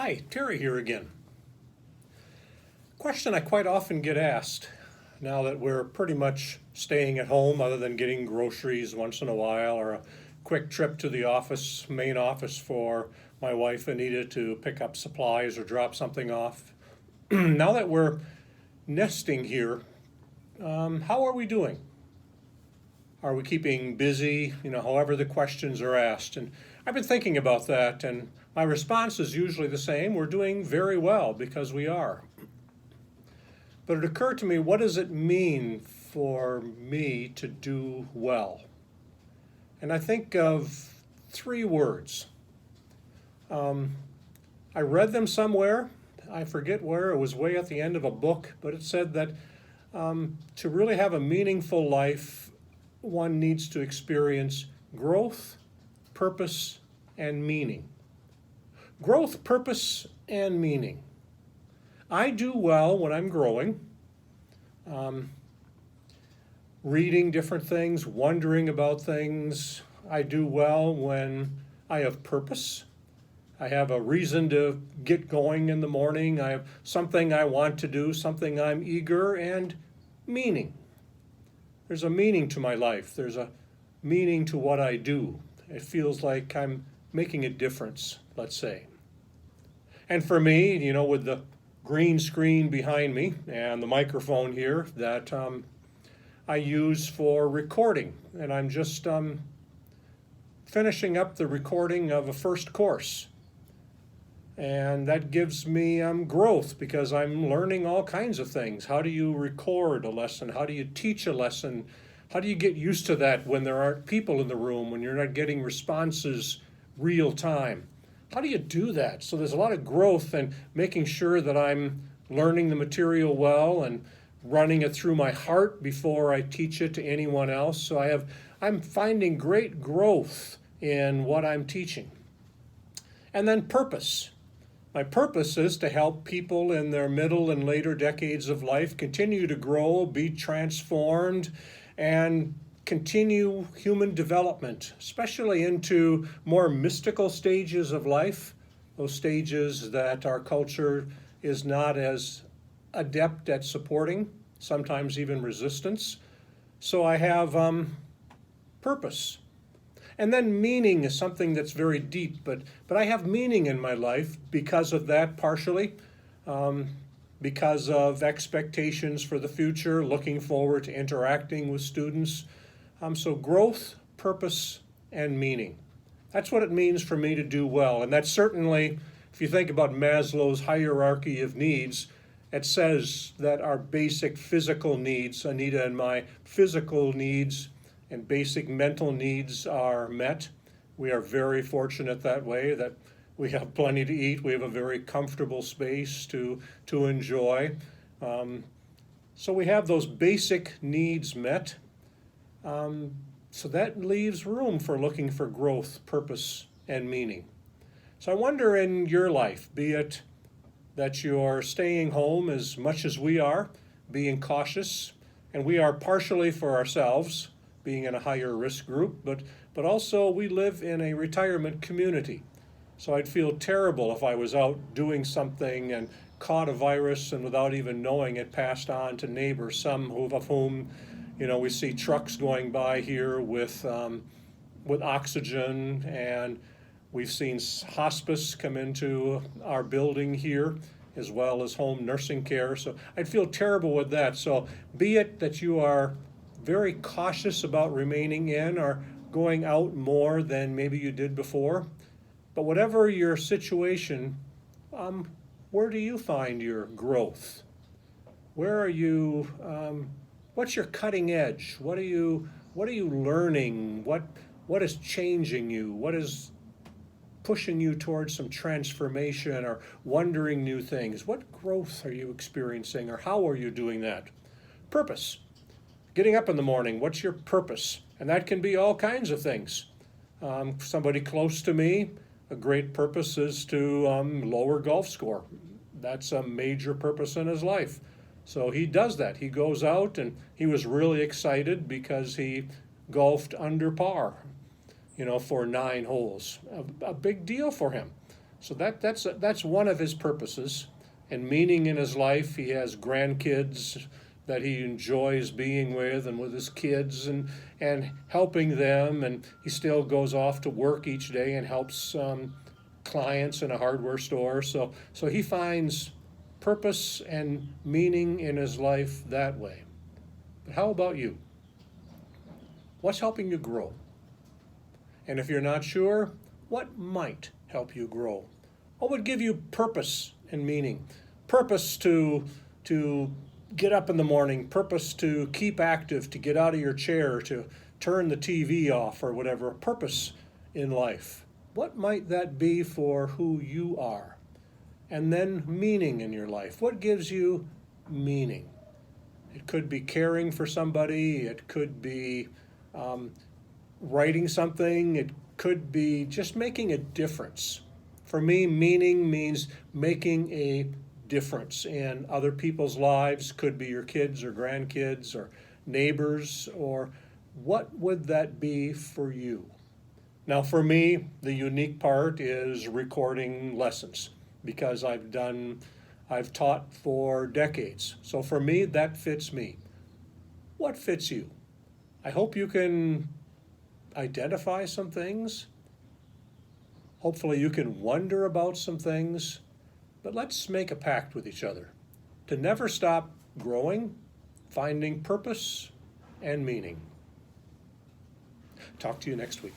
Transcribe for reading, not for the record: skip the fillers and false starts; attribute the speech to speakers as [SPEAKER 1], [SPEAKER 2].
[SPEAKER 1] Hi, Terry here again. Question I quite often get asked now that we're pretty much staying at home, other than getting groceries once in a while or a quick trip to the main office for my wife Anita to pick up supplies or drop something off. Now that we're nesting here, how are we doing? Are we keeping busy? However the questions are asked. And I've been thinking about that, and my response is usually the same. We're doing very well because we are. But it occurred to me, what does it mean for me to do well? And I think of three words. I read them somewhere. I forget where. It was way at the end of a book, but it said that to really have a meaningful life, one needs to experience growth, purpose, and meaning. Growth, purpose, and meaning. I do well when I'm growing, reading different things, wondering about things. I do well when I have purpose. I have a reason to get going in the morning. I have something I want to do, something I'm eager, and meaning. There's a meaning to my life. There's a meaning to what I do. It feels like I'm making a difference, let's say. And for me, with the green screen behind me and the microphone here that I use for recording, and I'm just finishing up the recording of a first course. And that gives me growth because I'm learning all kinds of things. How do you record a lesson? How do you teach a lesson? How do you get used to that when there aren't people in the room, when you're not getting responses real time? How do you do that? So there's a lot of growth and making sure that I'm learning the material well and running it through my heart before I teach it to anyone else. So I'm finding great growth in what I'm teaching. And then purpose. My purpose is to help people in their middle and later decades of life continue to grow, be transformed, and continue human development, especially into more mystical stages of life, those stages that our culture is not as adept at supporting, sometimes even resistance. So I have purpose. And then meaning is something that's very deep, but I have meaning in my life because of that partially, because of expectations for the future, looking forward to interacting with students. So growth, purpose, and meaning. That's what it means for me to do well. And that's certainly, if you think about Maslow's hierarchy of needs, it says that our basic physical needs, Anita and my physical needs and basic mental needs are met. We are very fortunate that way, that we have plenty to eat. We have a very comfortable space to enjoy. So we have those basic needs met. So that leaves room for looking for growth, purpose, and meaning. So I wonder in your life, be it that you're staying home as much as we are, being cautious, and we are partially for ourselves, being in a higher risk group, but also we live in a retirement community. So I'd feel terrible if I was out doing something and caught a virus and without even knowing it passed on to neighbors, some of whom, we see trucks going by here with oxygen, and we've seen hospice come into our building here, as well as home nursing care. So I'd feel terrible with that. So be it that you are very cautious about remaining in or going out more than maybe you did before, but whatever your situation, where do you find your growth? Where are you? What's your cutting edge? What are you learning? What is changing you? What is pushing you towards some transformation or wondering new things? What growth are you experiencing, or how are you doing that? Purpose. Getting up in the morning, what's your purpose? And that can be all kinds of things. Somebody close to me, a great purpose is to lower golf score. That's a major purpose in his life. So he does that. He goes out, and he was really excited because he golfed under par, for 9 holes. A big deal for him. So that's one of his purposes and meaning in his life. He has grandkids that he enjoys being with and with his kids and helping them. And he still goes off to work each day and helps clients in a hardware store. So he finds purpose and meaning in his life that way. But how about you? What's helping you grow? And if you're not sure, what might help you grow? What would give you purpose and meaning? Purpose to get up in the morning, purpose to keep active, to get out of your chair, to turn the TV off or whatever, purpose in life. What might that be for who you are? And then meaning in your life. What gives you meaning? It could be caring for somebody, it could be writing something, it could be just making a difference. For me, meaning means making a difference in other people's lives. Could be your kids or grandkids or neighbors, or what would that be for you? Now for me, the unique part is recording lessons because I've taught for decades. So for me, that fits me. What fits you? I hope you can identify some things. Hopefully you can wonder about some things, but let's make a pact with each other to never stop growing, finding purpose and meaning. Talk to you next week.